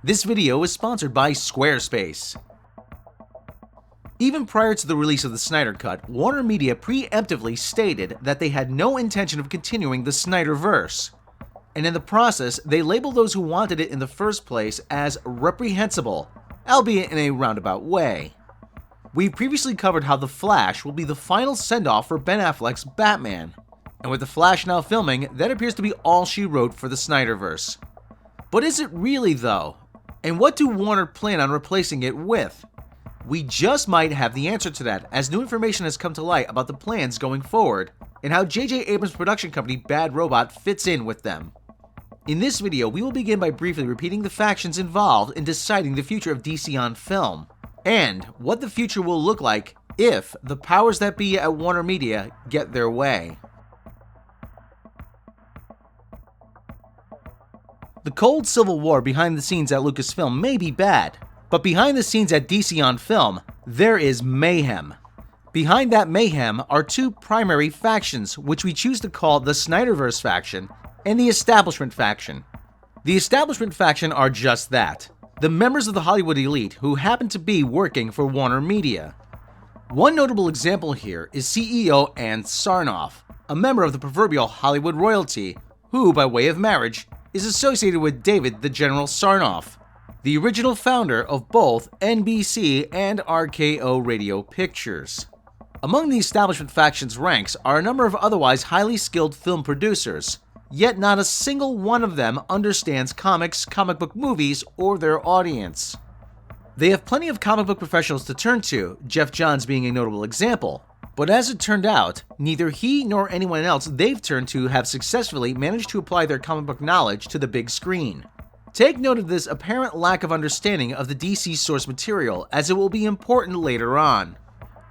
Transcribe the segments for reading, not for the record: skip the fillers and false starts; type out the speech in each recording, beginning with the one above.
This video is sponsored by Squarespace. Even prior to the release of the Snyder Cut, WarnerMedia preemptively stated that they had no intention of continuing the SnyderVerse, and in the process, they labeled those who wanted it in the first place as reprehensible, albeit in a roundabout way. We previously covered how The Flash will be the final send-off for Ben Affleck's Batman, and with The Flash now filming, that appears to be all she wrote for the SnyderVerse. But is it really though? And what do Warner plan on replacing it with? We just might have the answer to that, as new information has come to light about the plans going forward, and how J.J. Abrams' production company Bad Robot fits in with them. In this video, we will begin by briefly repeating the factions involved in deciding the future of DC on film, and what the future will look like if the powers that be at WarnerMedia get their way. The cold civil war behind the scenes at Lucasfilm may be bad, but behind the scenes at DC on film, there is mayhem. Behind that mayhem are two primary factions, which we choose to call the SnyderVerse faction and the Establishment faction. The Establishment faction are just that, the members of the Hollywood elite who happen to be working for WarnerMedia. One notable example here is CEO Ann Sarnoff, a member of the proverbial Hollywood royalty, who, by way of marriage, is associated with David the General Sarnoff, the original founder of both NBC and RKO Radio Pictures. Among the Establishment faction's ranks are a number of otherwise highly skilled film producers, yet not a single one of them understands comics, comic book movies, or their audience. They have plenty of comic book professionals to turn to, Jeff Johns being a notable example, but as it turned out, neither he nor anyone else they've turned to have successfully managed to apply their comic book knowledge to the big screen. Take note of this apparent lack of understanding of the DC source material, as it will be important later on.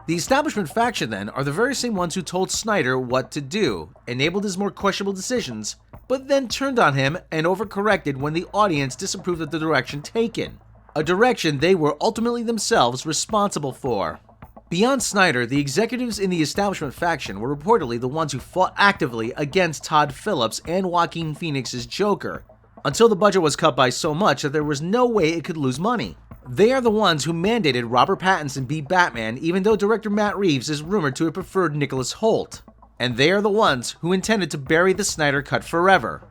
The Establishment faction then are the very same ones who told Snyder what to do, enabled his more questionable decisions, but then turned on him and overcorrected when the audience disapproved of the direction taken, a direction they were ultimately themselves responsible for. Beyond Snyder, the executives in the Establishment faction were reportedly the ones who fought actively against Todd Phillips and Joaquin Phoenix's Joker, until the budget was cut by so much that there was no way it could lose money. They are the ones who mandated Robert Pattinson be Batman, even though director Matt Reeves is rumored to have preferred Nicholas Hoult. And they are the ones who intended to bury the Snyder Cut forever,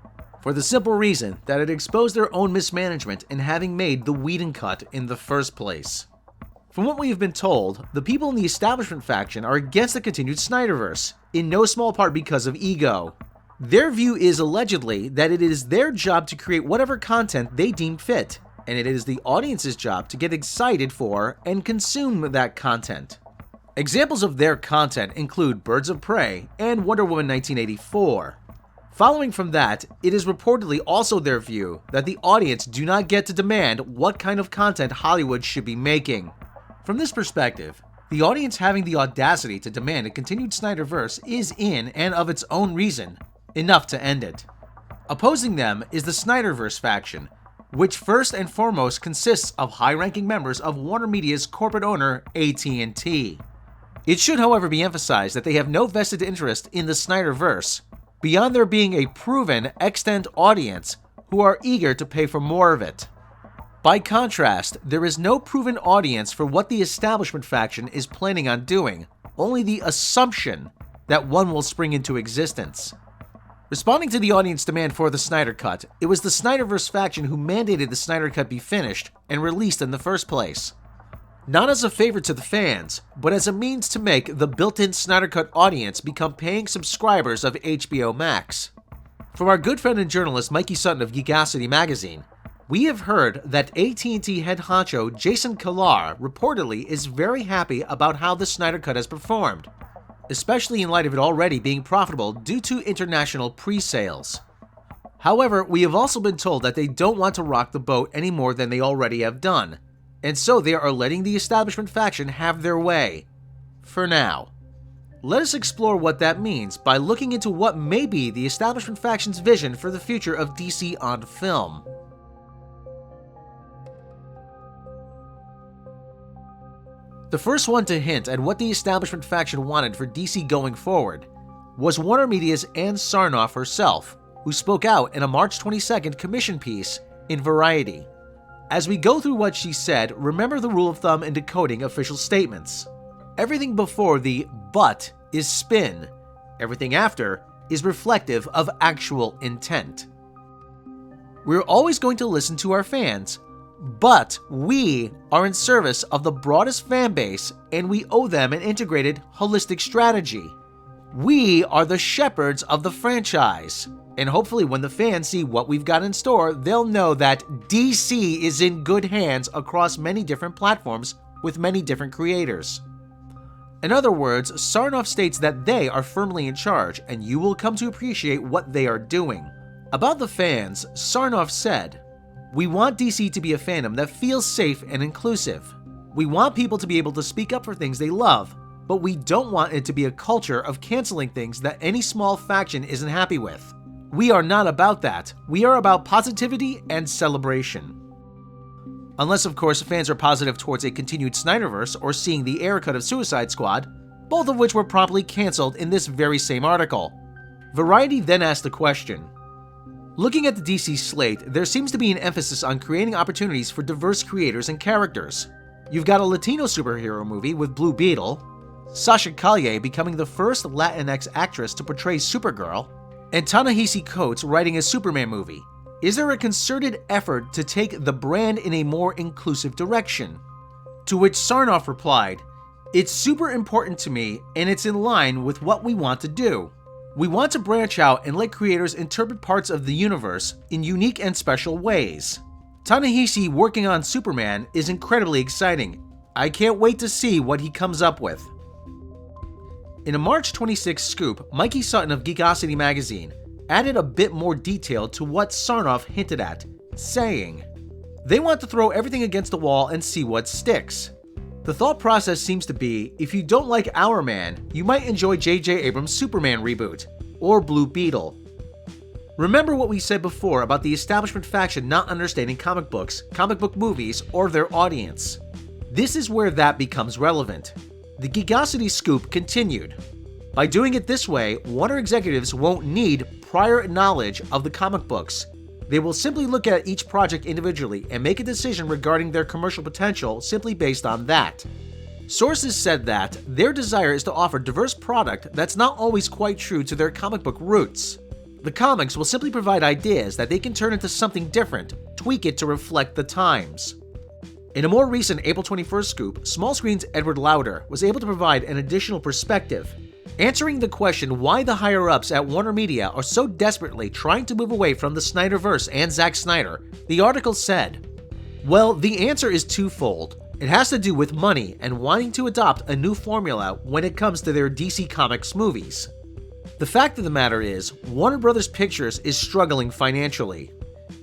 for the simple reason that it exposed their own mismanagement in having made the Whedon Cut in the first place. From what we have been told, the people in the Establishment faction are against the continued SnyderVerse, in no small part because of ego. Their view is allegedly that it is their job to create whatever content they deem fit, and it is the audience's job to get excited for and consume that content. Examples of their content include Birds of Prey and Wonder Woman 1984. Following from that, it is reportedly also their view that the audience do not get to demand what kind of content Hollywood should be making. From this perspective, the audience having the audacity to demand a continued SnyderVerse is in and of its own reason enough to end it. Opposing them is the SnyderVerse faction, which first and foremost consists of high-ranking members of WarnerMedia's corporate owner, AT&T. It should, however, be emphasized that they have no vested interest in the SnyderVerse, beyond there being a proven extant audience who are eager to pay for more of it. By contrast, there is no proven audience for what the Establishment faction is planning on doing, only the assumption that one will spring into existence. Responding to the audience demand for the Snyder Cut, it was the SnyderVerse faction who mandated the Snyder Cut be finished and released in the first place. Not as a favor to the fans, but as a means to make the built-in Snyder Cut audience become paying subscribers of HBO Max. From our good friend and journalist Mikey Sutton of Geekosity magazine, we have heard that AT&T head honcho Jason Kilar reportedly is very happy about how the Snyder Cut has performed, especially in light of it already being profitable due to international pre-sales. However, we have also been told that they don't want to rock the boat any more than they already have done, and so they are letting the Establishment faction have their way, for now. Let us explore what that means by looking into what may be the Establishment faction's vision for the future of DC on film. The first one to hint at what the Establishment faction wanted for DC going forward was WarnerMedia's Ann Sarnoff herself, who spoke out in a March 22nd commission piece in Variety. As we go through what she said, remember the rule of thumb in decoding official statements. Everything before the "but" is spin. Everything after is reflective of actual intent. We're always going to listen to our fans, but we are in service of the broadest fan base and we owe them an integrated, holistic strategy. We are the shepherds of the franchise, and hopefully when the fans see what we've got in store, they'll know that DC is in good hands across many different platforms with many different creators. In other words, Sarnoff states that they are firmly in charge, and you will come to appreciate what they are doing. About the fans, Sarnoff said, "We want DC to be a fandom that feels safe and inclusive. We want people to be able to speak up for things they love, but we don't want it to be a culture of canceling things that any small faction isn't happy with. We are not about that. We are about positivity and celebration." Unless, of course, fans are positive towards a continued SnyderVerse or seeing the air cut of Suicide Squad, both of which were promptly cancelled in this very same article. Variety then asked the question, "Looking at the DC slate, there seems to be an emphasis on creating opportunities for diverse creators and characters. You've got a Latino superhero movie with Blue Beetle, Sasha Calle becoming the first Latinx actress to portray Supergirl, and Ta-Nehisi Coates writing a Superman movie. Is there a concerted effort to take the brand in a more inclusive direction?" To which Sarnoff replied, "It's super important to me and it's in line with what we want to do. We want to branch out and let creators interpret parts of the universe in unique and special ways. Ta-Nehisi working on Superman is incredibly exciting. I can't wait to see what he comes up with." In a March 26 scoop, Mikey Sutton of Geekosity magazine added a bit more detail to what Sarnoff hinted at, saying, "They want to throw everything against the wall and see what sticks. The thought process seems to be, if you don't like Our Man, you might enjoy J.J. Abrams' Superman reboot, or Blue Beetle. Remember what we said before about the establishment faction not understanding comic books, comic book movies, or their audience. This is where that becomes relevant." The Geekosity scoop continued, "By doing it this way, Warner executives won't need prior knowledge of the comic books. They will simply look at each project individually and make a decision regarding their commercial potential simply based on that. Sources said that their desire is to offer diverse product that's not always quite true to their comic book roots. The comics will simply provide ideas that they can turn into something different, tweak it to reflect the times." In a more recent April 21st scoop, Small Screen's Edward Lauder was able to provide an additional perspective, answering the question why the higher-ups at WarnerMedia are so desperately trying to move away from the SnyderVerse and Zack Snyder. The article said, "Well, the answer is twofold. It has to do with money and wanting to adopt a new formula when it comes to their DC Comics movies. The fact of the matter is, Warner Bros. Pictures is struggling financially.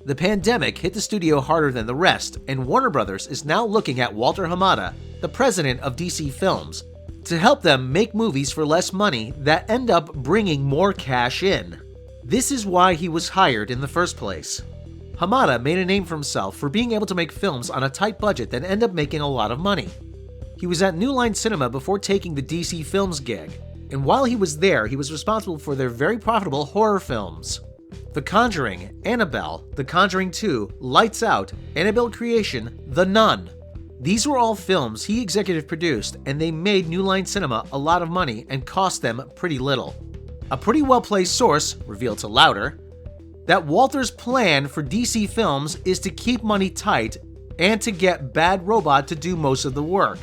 The pandemic hit the studio harder than the rest, and Warner Bros. Is now looking at Walter Hamada, the president of DC Films, to help them make movies for less money that end up bringing more cash in. This is why he was hired in the first place. Hamada made a name for himself for being able to make films on a tight budget that end up making a lot of money. He was at New Line Cinema before taking the DC Films gig, and while he was there, he was responsible for their very profitable horror films. The Conjuring, Annabelle, The Conjuring 2, Lights Out, Annabelle Creation, The Nun. These were all films he executive produced, and they made New Line Cinema a lot of money and cost them pretty little. A pretty well-placed source revealed to Lauder that Walter's plan for DC Films is to keep money tight and to get Bad Robot to do most of the work.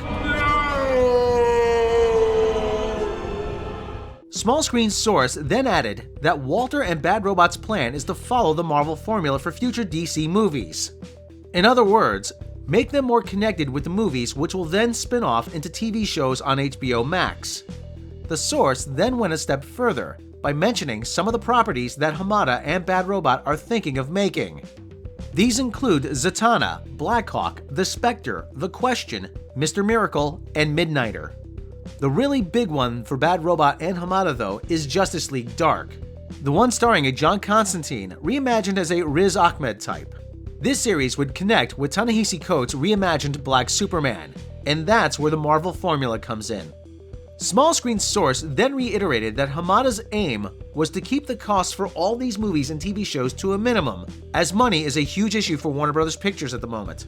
Small Screen's source then added that Walter and Bad Robot's plan is to follow the Marvel formula for future DC movies. In other words, make them more connected with the movies, which will then spin off into TV shows on HBO Max. The source then went a step further by mentioning some of the properties that Hamada and Bad Robot are thinking of making. These include Zatanna, Blackhawk, The Spectre, The Question, Mr. Miracle, and Midnighter. The really big one for Bad Robot and Hamada, though, is Justice League Dark, the one starring a John Constantine, reimagined as a Riz Ahmed type. This series would connect with Ta-Nehisi Coates' reimagined Black Superman, and that's where the Marvel formula comes in. Small Screen's source then reiterated that Hamada's aim was to keep the costs for all these movies and TV shows to a minimum, as money is a huge issue for Warner Bros. Pictures at the moment.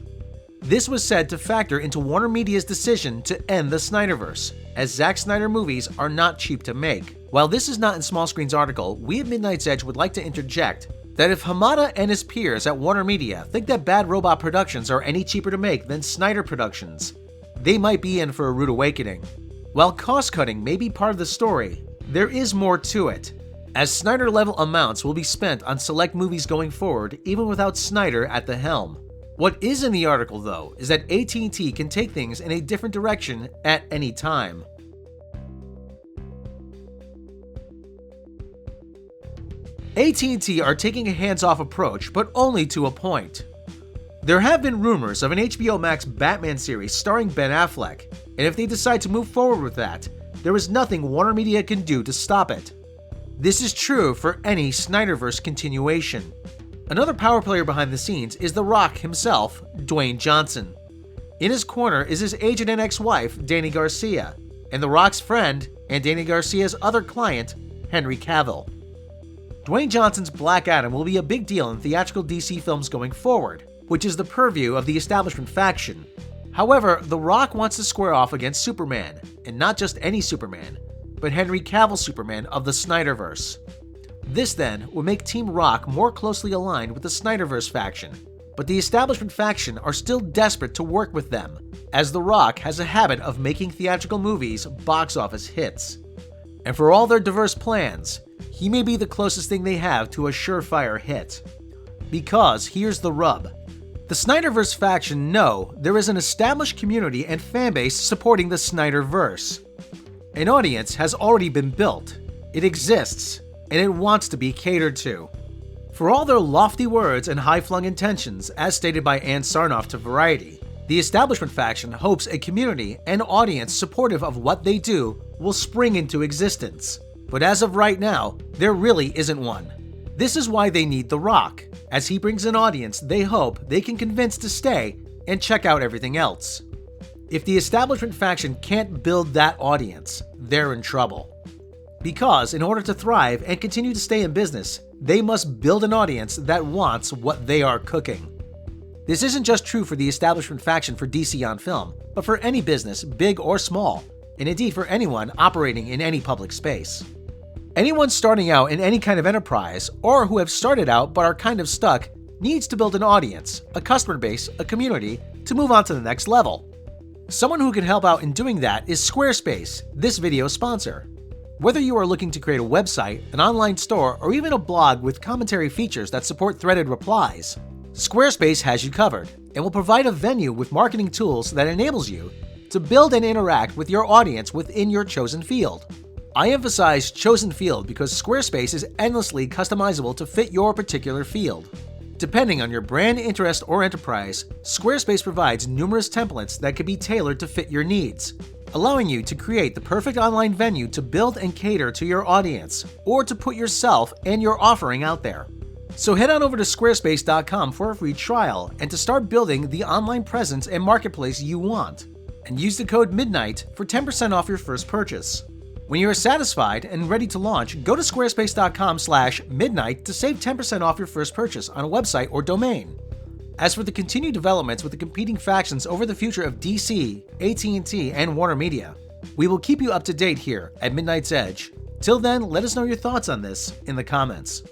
This was said to factor into WarnerMedia's decision to end the SnyderVerse, as Zack Snyder movies are not cheap to make. While this is not in Small Screen's article, we at Midnight's Edge would like to interject that if Hamada and his peers at WarnerMedia think that Bad Robot productions are any cheaper to make than Snyder productions, they might be in for a rude awakening. While cost-cutting may be part of the story, there is more to it, as Snyder-level amounts will be spent on select movies going forward even without Snyder at the helm. What is in the article, though, is that AT&T can take things in a different direction at any time. AT&T are taking a hands-off approach, but only to a point. There have been rumors of an HBO Max Batman series starring Ben Affleck, and if they decide to move forward with that, there is nothing WarnerMedia can do to stop it. This is true for any SnyderVerse continuation. Another power player behind the scenes is The Rock himself, Dwayne Johnson. In his corner is his agent and ex-wife, Dany Garcia, and The Rock's friend and Dany Garcia's other client, Henry Cavill. Dwayne Johnson's Black Adam will be a big deal in theatrical DC films going forward, which is the purview of the establishment faction. However, The Rock wants to square off against Superman, and not just any Superman, but Henry Cavill's Superman of the SnyderVerse. This then will make Team Rock more closely aligned with the SnyderVerse faction, but the establishment faction are still desperate to work with them, as The Rock has a habit of making theatrical movies box office hits. And for all their diverse plans, he may be the closest thing they have to a surefire hit. Because here's the rub. The SnyderVerse faction know there is an established community and fanbase supporting the SnyderVerse. An audience has already been built, it exists, and it wants to be catered to. For all their lofty words and high-flung intentions, as stated by Ann Sarnoff to Variety, the establishment faction hopes a community and audience supportive of what they do will spring into existence. But as of right now, there really isn't one. This is why they need The Rock, as he brings an audience they hope they can convince to stay and check out everything else. If the establishment faction can't build that audience, they're in trouble. Because in order to thrive and continue to stay in business, they must build an audience that wants what they are cooking. This isn't just true for the establishment faction for DC on film, but for any business, big or small, and indeed for anyone operating in any public space. Anyone starting out in any kind of enterprise, or who have started out but are kind of stuck, needs to build an audience, a customer base, a community, to move on to the next level. Someone who can help out in doing that is Squarespace, this video's sponsor. Whether you are looking to create a website, an online store, or even a blog with commentary features that support threaded replies, Squarespace has you covered and will provide a venue with marketing tools that enables you to build and interact with your audience within your chosen field. I emphasize chosen field because Squarespace is endlessly customizable to fit your particular field. Depending on your brand, interest, or enterprise, Squarespace provides numerous templates that can be tailored to fit your needs, allowing you to create the perfect online venue to build and cater to your audience, or to put yourself and your offering out there. So head on over to squarespace.com for a free trial and to start building the online presence and marketplace you want. And use the code MIDNIGHT for 10% off your first purchase. When you are satisfied and ready to launch, go to squarespace.com/midnight to save 10% off your first purchase on a website or domain. As for the continued developments with the competing factions over the future of DC, AT&T, and WarnerMedia, we will keep you up to date here at Midnight's Edge. Till then, let us know your thoughts on this in the comments.